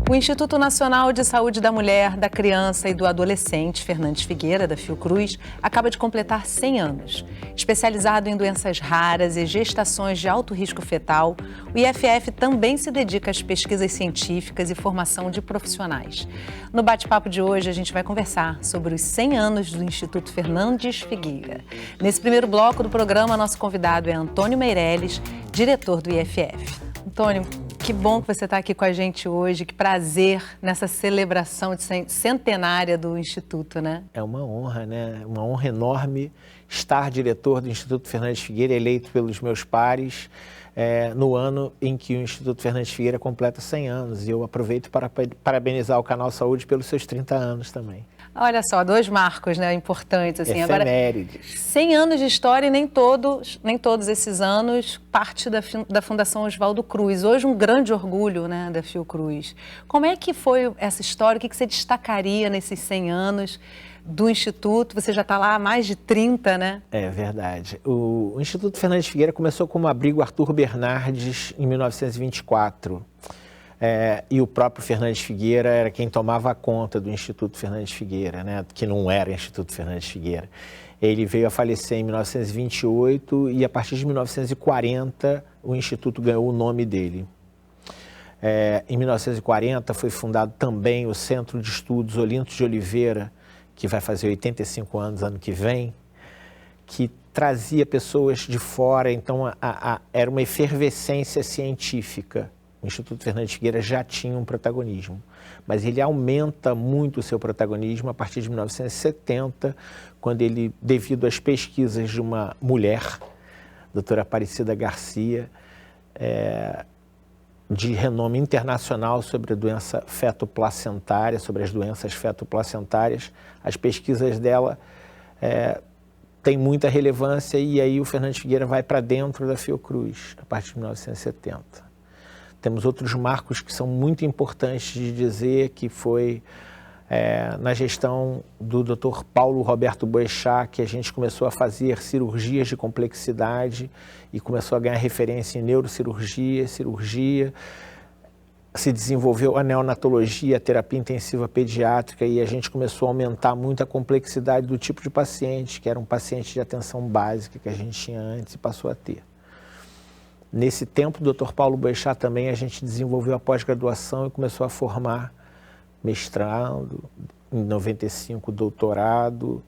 O Instituto Nacional de Saúde da Mulher, da Criança e do Adolescente, Fernandes Figueira, da Fiocruz, acaba de completar 100 anos. Especializado em doenças raras e gestações de alto risco fetal, o IFF também se dedica às pesquisas científicas e formação de profissionais. No bate-papo de hoje, a gente vai conversar sobre os 100 anos do Instituto Fernandes Figueira. Nesse primeiro bloco do programa, nosso convidado é Antônio Meirelles, diretor do IFF. Antônio, que bom que você está aqui com a gente hoje, que prazer nessa celebração centenária do Instituto, né? É uma honra, né? Uma honra enorme estar diretor do Instituto Fernandes Figueira, eleito pelos meus pares, no ano em que o Instituto Fernandes Figueira completa 100 anos. E eu aproveito para parabenizar o Canal Saúde pelos seus 30 anos também. Olha só, dois marcos, né, importantes. Assim. Efemérides. Agora, 100 anos de história e nem todos esses anos parte da Fundação Oswaldo Cruz. Hoje um grande orgulho, né, da Fiocruz. Como é que foi essa história? O que você destacaria nesses 100 anos do Instituto? Você já está lá há mais de 30, né? É verdade. O Instituto Fernandes Figueira começou como abrigo Arthur Bernardes em 1924. E o próprio Fernandes Figueira era quem tomava conta do Instituto Fernandes Figueira, né? Que não era Instituto Fernandes Figueira. Ele veio a falecer em 1928 e a partir de 1940 o Instituto ganhou o nome dele. Em 1940 foi fundado também o Centro de Estudos Olinto de Oliveira, que vai fazer 85 anos ano que vem, que trazia pessoas de fora, então era uma efervescência científica. O Instituto Fernandes Figueira já tinha um protagonismo, mas ele aumenta muito o seu protagonismo a partir de 1970, quando ele, devido às pesquisas de uma mulher, doutora Aparecida Garcia, de renome internacional sobre a doença fetoplacentária, sobre as doenças fetoplacentárias, as pesquisas dela têm muita relevância e aí o Fernandes Figueira vai para dentro da Fiocruz, a partir de 1970. Temos outros marcos que são muito importantes de dizer, que foi na gestão do Dr. Paulo Roberto Boechat, que a gente começou a fazer cirurgias de complexidade e começou a ganhar referência em neurocirurgia, cirurgia. Se desenvolveu a neonatologia, a terapia intensiva pediátrica e a gente começou a aumentar muito a complexidade do tipo de paciente, que era um paciente de atenção básica que a gente tinha antes e passou a ter. Nesse tempo, o Dr. Paulo Boechat também, a gente desenvolveu a pós-graduação e começou a formar mestrado, em 95 doutorado,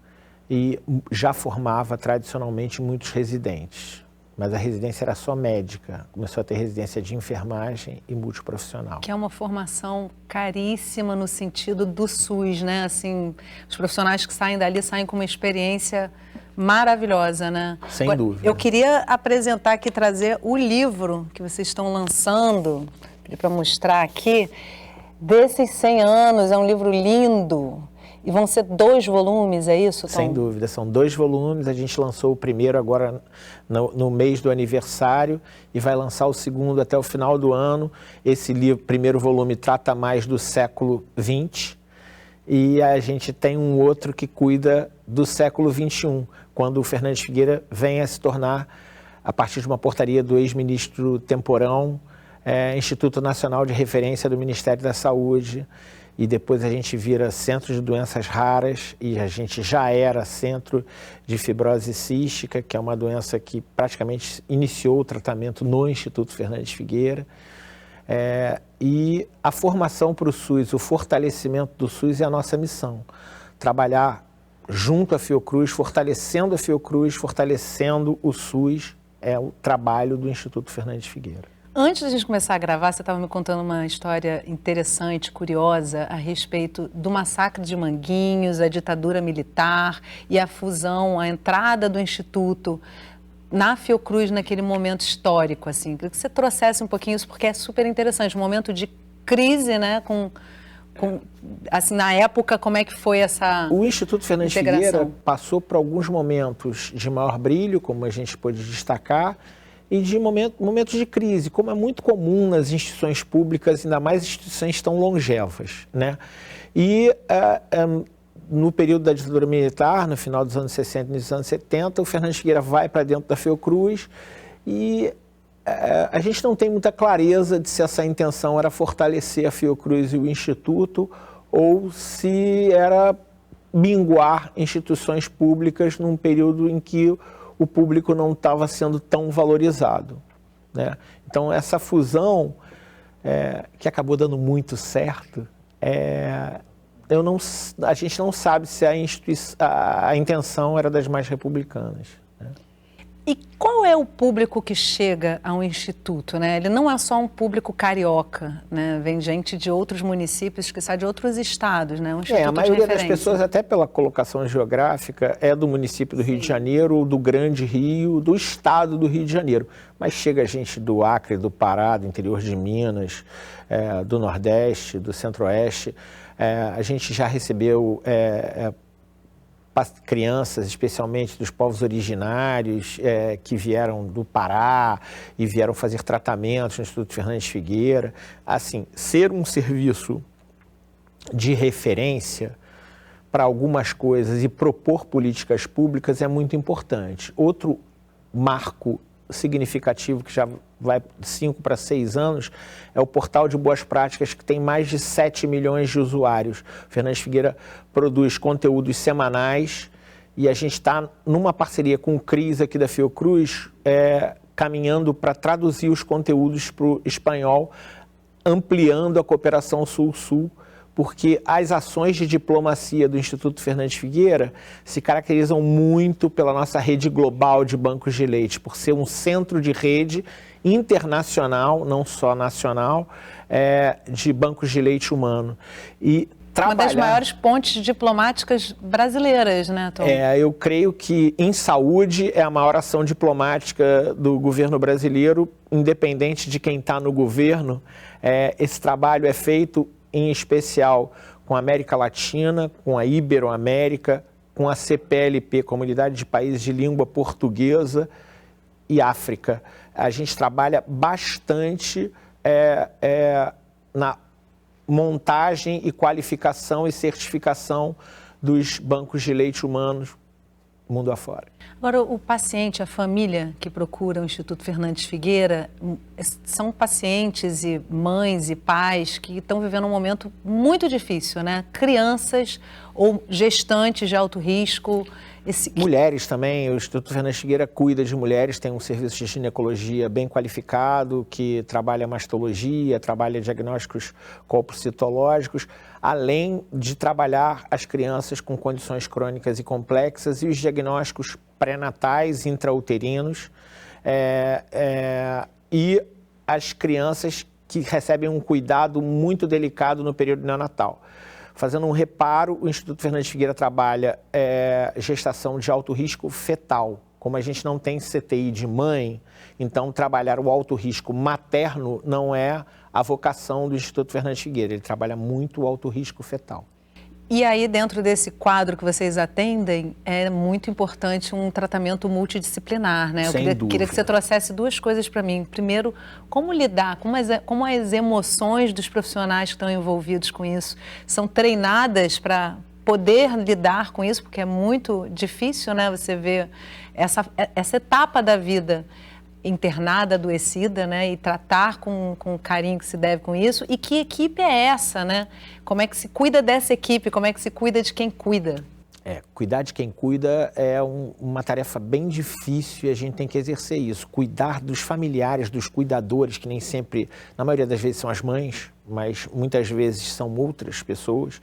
e já formava tradicionalmente muitos residentes. Mas a residência era só médica, começou a ter residência de enfermagem e multiprofissional. Que é uma formação caríssima no sentido do SUS, né? Assim, os profissionais que saem dali saem com uma experiência maravilhosa, né? Sem dúvida. Eu queria apresentar aqui, trazer o livro que vocês estão lançando, para mostrar aqui, desses 100 anos, é um livro lindo. E vão ser 2 volumes, é isso, Tom? Sem dúvida, são 2 volumes, a gente lançou o primeiro agora no mês do aniversário e vai lançar o segundo até o final do ano. Esse livro, primeiro volume, trata mais do século XX e a gente tem um outro que cuida do século XXI, quando o Fernandes Figueira vem a se tornar, a partir de uma portaria do ex-ministro Temporão, Instituto Nacional de Referência do Ministério da Saúde, e depois a gente vira Centro de Doenças Raras e a gente já era Centro de Fibrose Cística, que é uma doença que praticamente iniciou o tratamento no Instituto Fernandes Figueira. E a formação para o SUS, o fortalecimento do SUS é a nossa missão. Trabalhar junto à Fiocruz, fortalecendo a Fiocruz, fortalecendo o SUS, é o trabalho do Instituto Fernandes Figueira. Antes da gente começar a gravar, você estava me contando uma história interessante, curiosa, a respeito do massacre de Manguinhos, a ditadura militar e a fusão, a entrada do Instituto na Fiocruz naquele momento histórico, assim. Queria que você trouxesse um pouquinho isso, porque é super interessante, um momento de crise, né, assim, na época, como é que foi essa O Instituto Fernandes Figueira passou por alguns momentos de maior brilho, como a gente pôde destacar, e de momentos de crise, como é muito comum nas instituições públicas, ainda mais instituições tão longevas, né? E no período da ditadura militar, no final dos anos 60 e nos anos 70, o Fernandes Figueira vai para dentro da Fiocruz e A gente não tem muita clareza de se essa intenção era fortalecer a Fiocruz e o Instituto ou se era minguar instituições públicas num período em que o público não estava sendo tão valorizado, né? Então, essa fusão, que acabou dando muito certo, a gente não sabe se a intenção era das mais republicanas, né? E qual é o público que chega ao Instituto, né? Ele não é só um público carioca, né? Vem gente de outros municípios que sai de outros estados, né? Um instituto a maioria de das pessoas, até pela colocação geográfica, é do município do Rio de Janeiro, do Grande Rio, do estado do Rio de Janeiro. Mas chega gente do Acre, do Pará, do interior de Minas, do Nordeste, do Centro-Oeste. A gente já recebeu crianças, especialmente dos povos originários, que vieram do Pará e vieram fazer tratamentos no Instituto Fernandes Figueira. Assim, ser um serviço de referência para algumas coisas e propor políticas públicas é muito importante. Outro marco significativo que já vai de 5 para 6 anos é o Portal de Boas Práticas, que tem mais de 7 milhões de usuários. O Fernandes Figueira produz conteúdos semanais e a gente está numa parceria com o CRIS aqui da Fiocruz, caminhando para traduzir os conteúdos para o espanhol, ampliando a cooperação Sul-Sul, porque as ações de diplomacia do Instituto Fernandes Figueira se caracterizam muito pela nossa rede global de bancos de leite, por ser um centro de rede internacional, não só nacional, de bancos de leite humano. E uma das maiores pontes diplomáticas brasileiras, né, Tom? Eu creio que em saúde é a maior ação diplomática do governo brasileiro, independente de quem está no governo. Esse trabalho é feito em especial com a América Latina, com a Iberoamérica, com a CPLP, Comunidade de Países de Língua Portuguesa, e África. A gente trabalha bastante na montagem e qualificação e certificação dos bancos de leite humanos mundo afora. Agora, o paciente, a família que procura o Instituto Fernandes Figueira, são pacientes e mães e pais que estão vivendo um momento muito difícil, né? Crianças ou gestantes de alto risco. Mulheres também, o Instituto Fernandes Figueira cuida de mulheres, tem um serviço de ginecologia bem qualificado, que trabalha mastologia, trabalha diagnósticos colpocitológicos, além de trabalhar as crianças com condições crônicas e complexas e os diagnósticos pré-natais, intrauterinos, e as crianças que recebem um cuidado muito delicado no período neonatal. Fazendo um reparo, o Instituto Fernandes Figueira trabalha gestação de alto risco fetal. Como a gente não tem CTI de mãe, então trabalhar o alto risco materno não é a vocação do Instituto Fernandes Figueira. Ele trabalha muito o alto risco fetal. E aí, dentro desse quadro que vocês atendem, é muito importante um tratamento multidisciplinar, né? Eu queria que você trouxesse duas coisas para mim. Primeiro, como lidar, como as emoções dos profissionais que estão envolvidos com isso são treinadas para poder lidar com isso, porque é muito difícil, né? Você vê essa etapa da vida internada, adoecida, né, e tratar com o carinho que se deve com isso. E que equipe é essa, né? Como é que se cuida dessa equipe? Como é que se cuida de quem cuida? Cuidar de quem cuida é uma tarefa bem difícil e a gente tem que exercer isso. Cuidar dos familiares, dos cuidadores, que nem sempre, na maioria das vezes são as mães, mas muitas vezes são outras pessoas,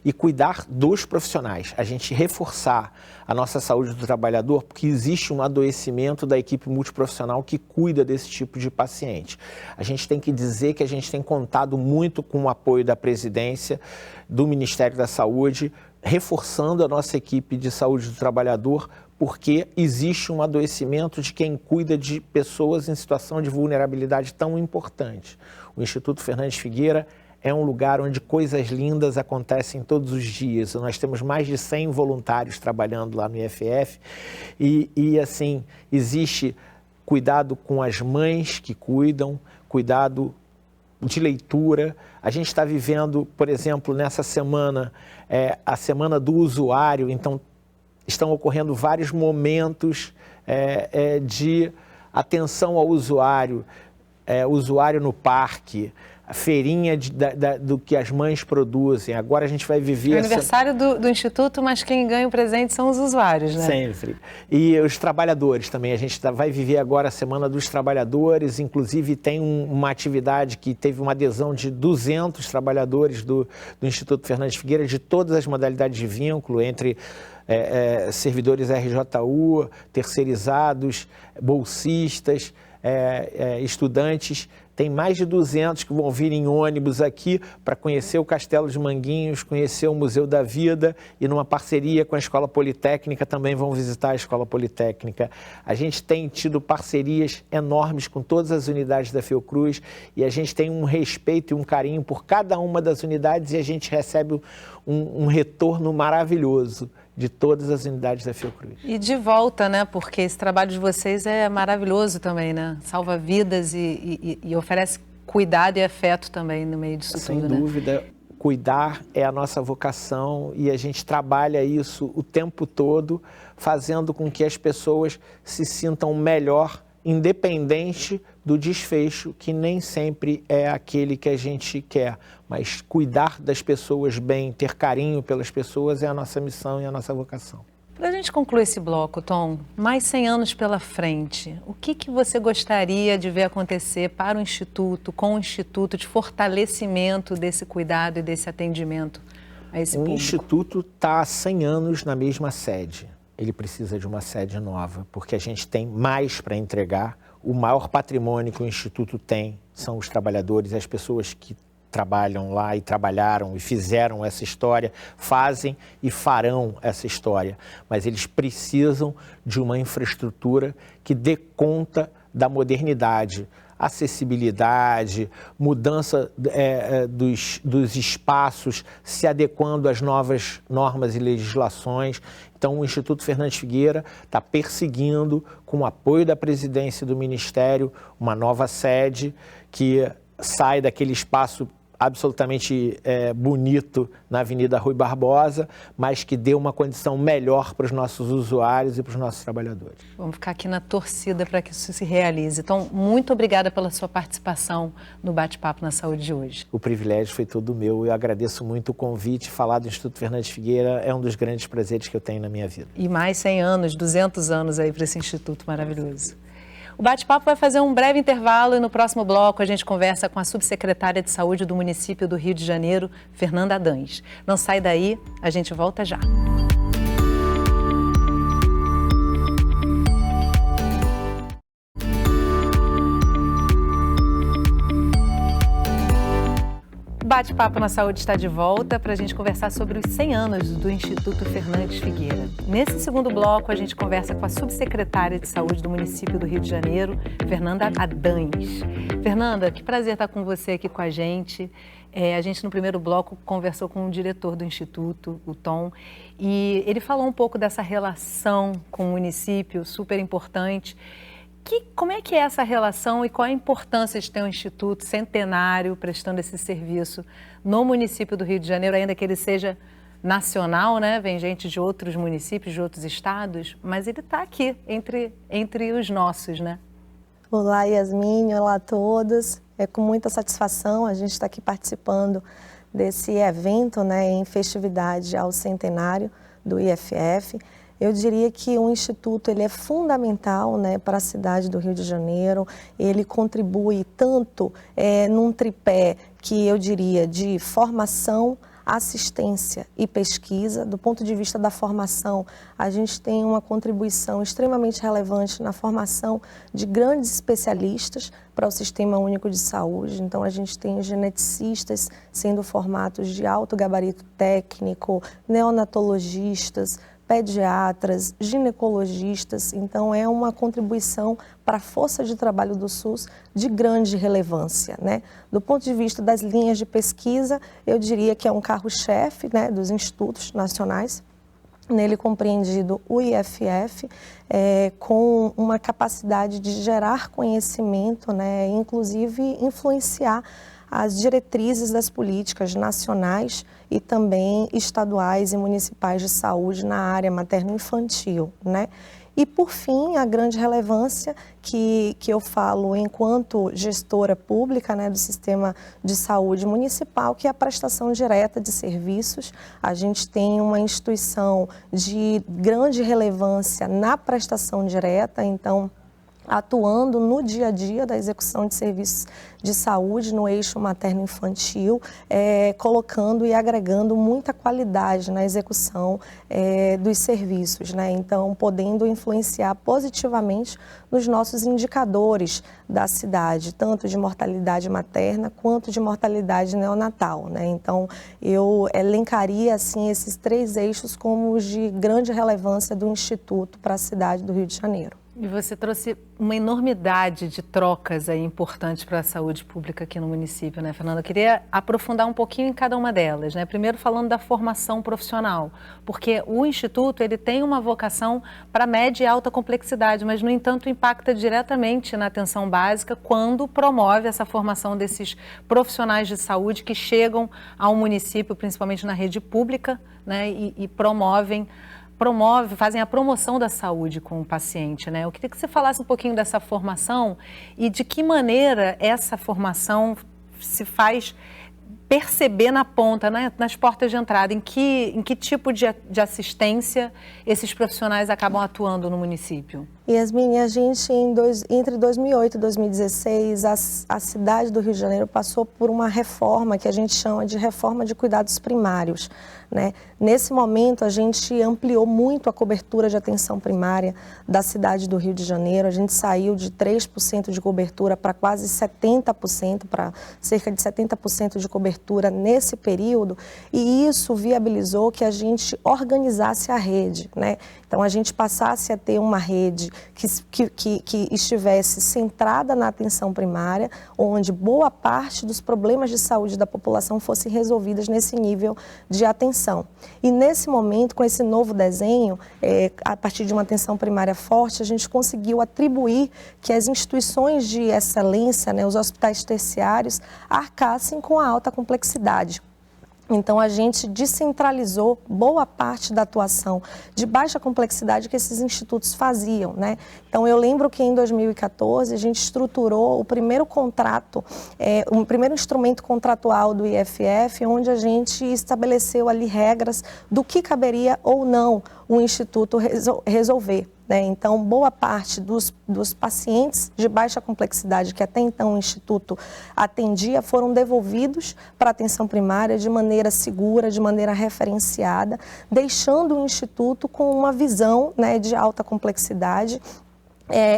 e cuidar dos profissionais. A gente reforçar a nossa saúde do trabalhador, porque existe um adoecimento da equipe multiprofissional que cuida desse tipo de paciente. A gente tem que dizer que a gente tem contado muito com o apoio da presidência, do Ministério da Saúde, reforçando a nossa equipe de saúde do trabalhador, porque existe um adoecimento de quem cuida de pessoas em situação de vulnerabilidade tão importante. O Instituto Fernandes Figueira é um lugar onde coisas lindas acontecem todos os dias. Nós temos mais de 100 voluntários trabalhando lá no IFF e assim, existe cuidado com as mães que cuidam, cuidado de leitura. A gente está vivendo, por exemplo, nessa semana, a semana do usuário, então estão ocorrendo vários momentos de atenção ao usuário, usuário no parque, a feirinha do que as mães produzem. Agora a gente vai viver... É o aniversário do Instituto, mas quem ganha o presente são os usuários, né? Sempre. E os trabalhadores também. A gente vai viver agora a Semana dos Trabalhadores, inclusive tem uma atividade que teve uma adesão de 200 trabalhadores do Instituto Fernandes Figueira, de todas as modalidades de vínculo, entre servidores RJU, terceirizados, bolsistas, estudantes. Tem mais de 200 que vão vir em ônibus aqui para conhecer o Castelo de Manguinhos, conhecer o Museu da Vida e numa parceria com a Escola Politécnica também vão visitar a Escola Politécnica. A gente tem tido parcerias enormes com todas as unidades da Fiocruz e a gente tem um respeito e um carinho por cada uma das unidades e a gente recebe um retorno maravilhoso de todas as unidades da Fiocruz. E de volta, né? Porque esse trabalho de vocês é maravilhoso também, né? Salva vidas e oferece cuidado e afeto também no meio disso tudo, né? Sem dúvida, cuidar é a nossa vocação e a gente trabalha isso o tempo todo, fazendo com que as pessoas se sintam melhor, independente do desfecho, que nem sempre é aquele que a gente quer. Mas cuidar das pessoas bem, ter carinho pelas pessoas é a nossa missão e a nossa vocação. Para a gente concluir esse bloco, Tom, mais 100 anos pela frente, o que você gostaria de ver acontecer para o Instituto, com o Instituto, de fortalecimento desse cuidado e desse atendimento a esse público? O Instituto está há 100 anos na mesma sede. Ele precisa de uma sede nova, porque a gente tem mais para entregar. O maior patrimônio que o Instituto tem são os trabalhadores, as pessoas que trabalham lá e trabalharam e fizeram essa história, fazem e farão essa história. Mas eles precisam de uma infraestrutura que dê conta da modernidade, acessibilidade, mudança dos espaços, se adequando às novas normas e legislações. Então, o Instituto Fernandes Figueira está perseguindo, com o apoio da presidência do Ministério, uma nova sede que sai daquele espaço absolutamente bonito na Avenida Rui Barbosa, mas que dê uma condição melhor para os nossos usuários e para os nossos trabalhadores. Vamos ficar aqui na torcida para que isso se realize. Então, muito obrigada pela sua participação no Bate-Papo na Saúde de hoje. O privilégio foi todo meu. Eu agradeço muito o convite. Falar do Instituto Fernandes Figueira é um dos grandes prazeres que eu tenho na minha vida. E mais 100 anos, 200 anos aí para esse instituto maravilhoso. O Bate-Papo vai fazer um breve intervalo e no próximo bloco a gente conversa com a subsecretária de Saúde do município do Rio de Janeiro, Fernanda Adães. Não sai daí, a gente volta já. Bate-Papo na Saúde está de volta para a gente conversar sobre os 100 anos do Instituto Fernandes Figueira. Nesse segundo bloco, a gente conversa com a subsecretária de Saúde do município do Rio de Janeiro, Fernanda Adães. Fernanda, que prazer estar com você aqui com a gente. A gente, no primeiro bloco, conversou com o diretor do Instituto, o Tom, e ele falou um pouco dessa relação com o município, super importante. Como é que é essa relação e qual a importância de ter um instituto centenário prestando esse serviço no município do Rio de Janeiro, ainda que ele seja nacional, né? Vem gente de outros municípios, de outros estados, mas ele está aqui, entre os nossos, né? Olá, Yasmin, olá a todos. É com muita satisfação a gente está aqui participando desse evento, né, em festividade ao centenário do IFF. Eu diria que o Instituto ele é fundamental, né, para a cidade do Rio de Janeiro. Ele contribui tanto num tripé que eu diria de formação, assistência e pesquisa. Do ponto de vista da formação, a gente tem uma contribuição extremamente relevante na formação de grandes especialistas para o Sistema Único de Saúde. Então, a gente tem geneticistas sendo formados de alto gabarito técnico, neonatologistas, pediatras, ginecologistas. Então, é uma contribuição para a força de trabalho do SUS de grande relevância, né? Do ponto de vista das linhas de pesquisa, eu diria que é um carro-chefe, né, dos institutos nacionais, nele compreendido o IFF, com uma capacidade de gerar conhecimento, né, inclusive influenciar as diretrizes das políticas nacionais e também estaduais e municipais de saúde na área materno-infantil, né? E, por fim, a grande relevância que eu falo enquanto gestora pública, né, do sistema de saúde municipal, que é a prestação direta de serviços. A gente tem uma instituição de grande relevância na prestação direta, então, atuando no dia a dia da execução de serviços de saúde no eixo materno-infantil, colocando e agregando muita qualidade na execução dos serviços, né? Então, podendo influenciar positivamente nos nossos indicadores da cidade, tanto de mortalidade materna quanto de mortalidade neonatal, né? Então, eu elencaria assim, esses 3 eixos como os de grande relevância do Instituto para a cidade do Rio de Janeiro. E você trouxe uma enormidade de trocas aí importantes para a saúde pública aqui no município, né, Fernanda? Eu queria aprofundar um pouquinho em cada uma delas, né? Primeiro falando da formação profissional, porque o Instituto ele tem uma vocação para média e alta complexidade, mas, no entanto, impacta diretamente na atenção básica quando promove essa formação desses profissionais de saúde que chegam ao município, principalmente na rede pública, né, e fazem a promoção da saúde com o paciente, né? Eu queria que você falasse um pouquinho dessa formação e de que maneira essa formação se faz perceber na ponta, né, nas portas de entrada, em que tipo de assistência esses profissionais acabam atuando no município. Yasmine, a gente entre 2008 e 2016, a cidade do Rio de Janeiro passou por uma reforma que a gente chama de reforma de cuidados primários, né? Nesse momento, a gente ampliou muito a cobertura de atenção primária da cidade do Rio de Janeiro. A gente saiu de 3% de cobertura para quase 70%, para cerca de 70% de cobertura nesse período, e isso viabilizou que a gente organizasse a rede, né? Então, a gente passasse a ter uma rede que estivesse centrada na atenção primária, onde boa parte dos problemas de saúde da população fossem resolvidas nesse nível de atenção. E nesse momento, com esse novo desenho, a partir de uma atenção primária forte, a gente conseguiu atribuir que as instituições de excelência, né, os hospitais terciários, arcassem com a alta complexidade. Então, a gente descentralizou boa parte da atuação de baixa complexidade que esses institutos faziam, né? Então, eu lembro que em 2014 a gente estruturou o primeiro contrato, o primeiro instrumento contratual do IFF, onde a gente estabeleceu ali regras do que caberia ou não o instituto resolver, né? Então, boa parte dos pacientes de baixa complexidade que até então o Instituto atendia foram devolvidos para a atenção primária de maneira segura, de maneira referenciada, deixando o Instituto com uma visão, né, de alta complexidade,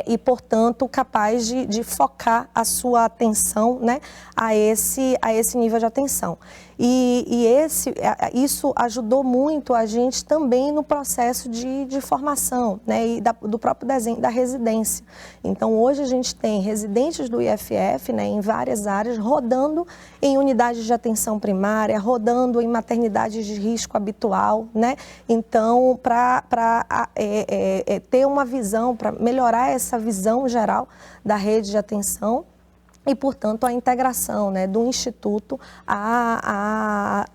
e, portanto, capaz de focar a sua atenção, né, a esse nível de atenção. Isso ajudou muito a gente também no processo de formação, né, e do próprio desenho da residência. Então, hoje a gente tem residentes do IFF, né, em várias áreas, rodando em unidades de atenção primária, rodando em maternidades de risco habitual, né? Então, para ter uma visão, para melhorar essa visão geral da rede de atenção, e, portanto, a integração, né, do Instituto à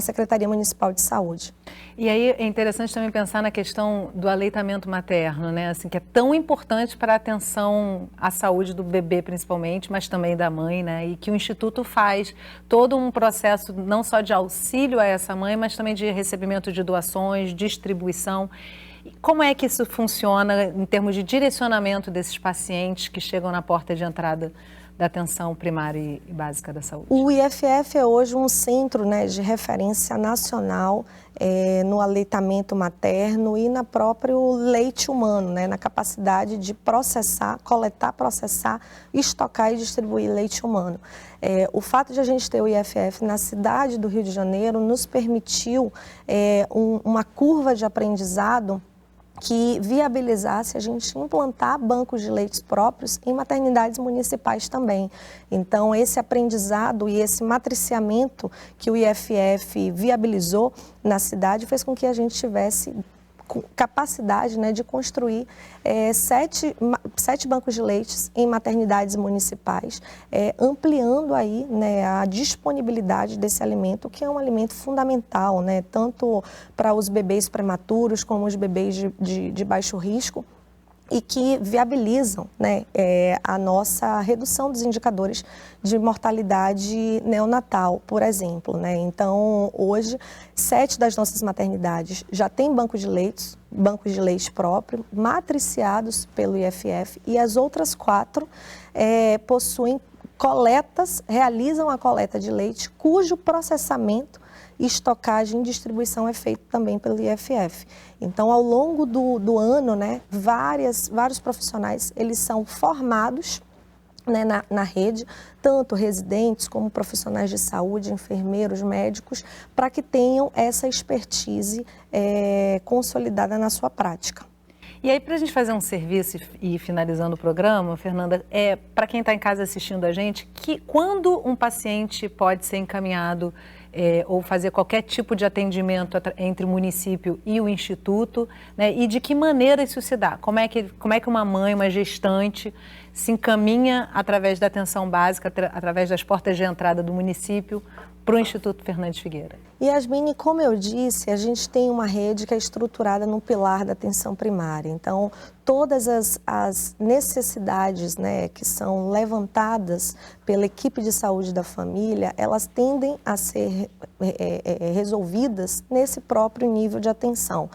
Secretaria Municipal de Saúde. E aí é interessante também pensar na questão do aleitamento materno, né, assim, que é tão importante para a atenção à saúde do bebê, principalmente, mas também da mãe, né, e que o Instituto faz todo um processo não só de auxílio a essa mãe, mas também de recebimento de doações, distribuição. Como é que isso funciona em termos de direcionamento desses pacientes que chegam na porta de entrada da atenção primária e básica da saúde? O IFF é hoje um centro, né, de referência nacional no aleitamento materno e na próprio leite humano, né, na capacidade de processar, coletar, processar, estocar e distribuir leite humano. O fato de a gente ter o IFF na cidade do Rio de Janeiro nos permitiu uma curva de aprendizado que viabilizasse a gente implantar bancos de leites próprios em maternidades municipais também. Então, esse aprendizado e esse matriciamento que o IFF viabilizou na cidade fez com que a gente tivesse capacidade, né, de construir 7 bancos de leites em maternidades municipais, ampliando aí, né, a disponibilidade desse alimento, que é um alimento fundamental, né, tanto para os bebês prematuros como os bebês de baixo risco, e que viabilizam, né, a nossa redução dos indicadores de mortalidade neonatal, por exemplo, né? Então, hoje, 7 das nossas maternidades já têm bancos de leite próprio, matriciados pelo IFF, e as outras 4 possuem realizam a coleta de leite, cujo processamento, estocagem e distribuição é feito também pelo IFF. Então, ao longo do ano, né, vários profissionais, eles são formados, né, na rede, tanto residentes como profissionais de saúde, enfermeiros, médicos, para que tenham essa expertise consolidada na sua prática. E aí, para a gente fazer um serviço e finalizando o programa, Fernanda, para quem está em casa assistindo a gente, quando um paciente pode ser encaminhado ou fazer qualquer tipo de atendimento entre o município e o instituto, né, e de que maneira isso se dá? Como é que uma mãe, uma gestante, se encaminha através da atenção básica, através das portas de entrada do município, para o Instituto Fernandes Figueira? Yasmine, como eu disse, a gente tem uma rede que é estruturada no pilar da atenção primária. Então, todas as necessidades, né, que são levantadas pela equipe de saúde da família, elas tendem a ser resolvidas nesse próprio nível de atenção.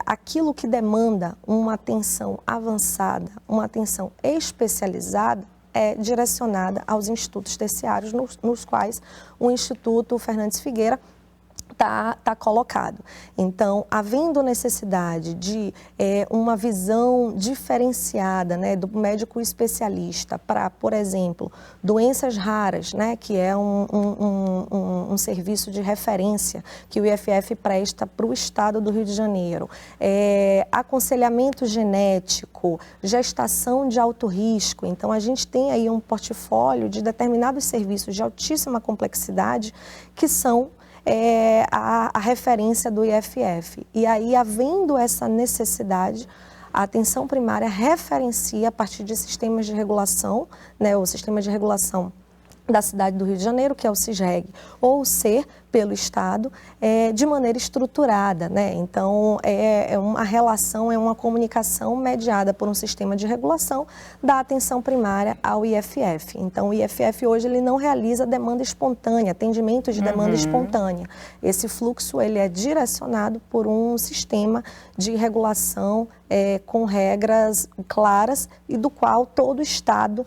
Aquilo que demanda uma atenção avançada, uma atenção especializada, é direcionada aos institutos terciários, nos quais o Instituto Fernandes Figueira está colocado. Então, havendo necessidade de uma visão diferenciada, né, do médico especialista para, por exemplo, doenças raras, né, que é um serviço de referência que o IFF presta para o estado do Rio de Janeiro, aconselhamento genético, gestação de alto risco. Então, a gente tem aí um portfólio de determinados serviços de altíssima complexidade que são a referência do IFF. E aí, havendo essa necessidade, a atenção primária referencia a partir de sistemas de regulação, né, o sistema de regulação da cidade do Rio de Janeiro, que é o CISREG, ou o SER, pelo Estado, de maneira estruturada, né? Então, uma relação, uma comunicação mediada por um sistema de regulação da atenção primária ao IFF. Então, o IFF hoje ele não realiza demanda espontânea, atendimento de demanda espontânea. Esse fluxo ele é direcionado por um sistema de regulação com regras claras e do qual todo Estado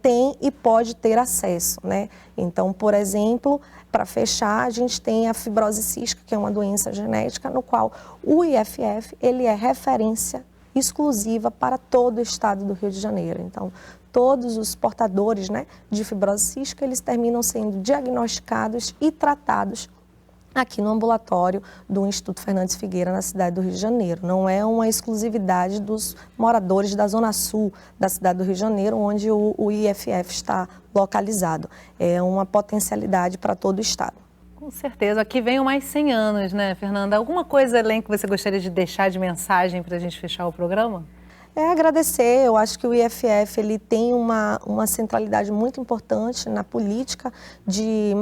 tem e pode ter acesso, né? Então, por exemplo, para fechar, a gente tem a fibrose cística, que é uma doença genética, no qual o IFF ele é referência exclusiva para todo o estado do Rio de Janeiro. Então, todos os portadores, né, de fibrose cística, eles terminam sendo diagnosticados e tratados aqui no ambulatório do Instituto Fernandes Figueira, na cidade do Rio de Janeiro. Não é uma exclusividade dos moradores da Zona Sul da cidade do Rio de Janeiro, onde o IFF está localizado. É uma potencialidade para todo o estado. Com certeza. Aqui venham mais 100 anos, né, Fernanda? Alguma coisa além que você gostaria de deixar de mensagem para a gente fechar o programa? Agradecer. Eu acho que o IFF ele tem uma centralidade muito importante na política de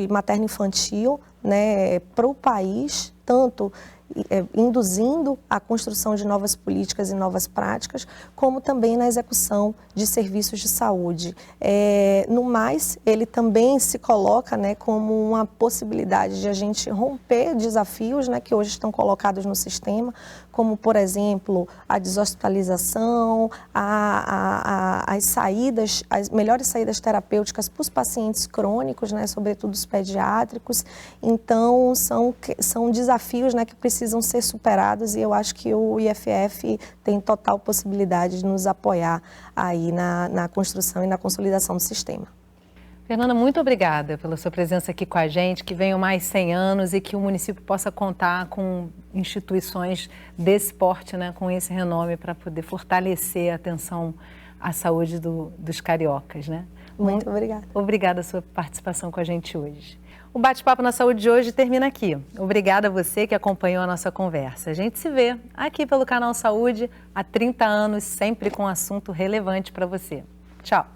materno-infantil, né, para o país, tanto induzindo a construção de novas políticas e novas práticas, como também na execução de serviços de saúde. No mais, ele também se coloca, né, como uma possibilidade de a gente romper desafios, né, que hoje estão colocados no sistema, como, por exemplo, a deshospitalização, as melhores saídas terapêuticas para os pacientes crônicos, né, sobretudo os pediátricos. Então, são desafios, né, que precisam ser superados e eu acho que o IFF tem total possibilidade de nos apoiar aí na construção e na consolidação do sistema. Fernanda, muito obrigada pela sua presença aqui com a gente, que venham mais 100 anos e que o município possa contar com instituições desse porte, né, com esse renome, para poder fortalecer a atenção à saúde dos cariocas, né? Muito obrigada. Obrigada a sua participação com a gente hoje. O Bate-Papo na Saúde de hoje termina aqui. Obrigada a você que acompanhou a nossa conversa. A gente se vê aqui pelo Canal Saúde há 30 anos, sempre com um assunto relevante para você. Tchau!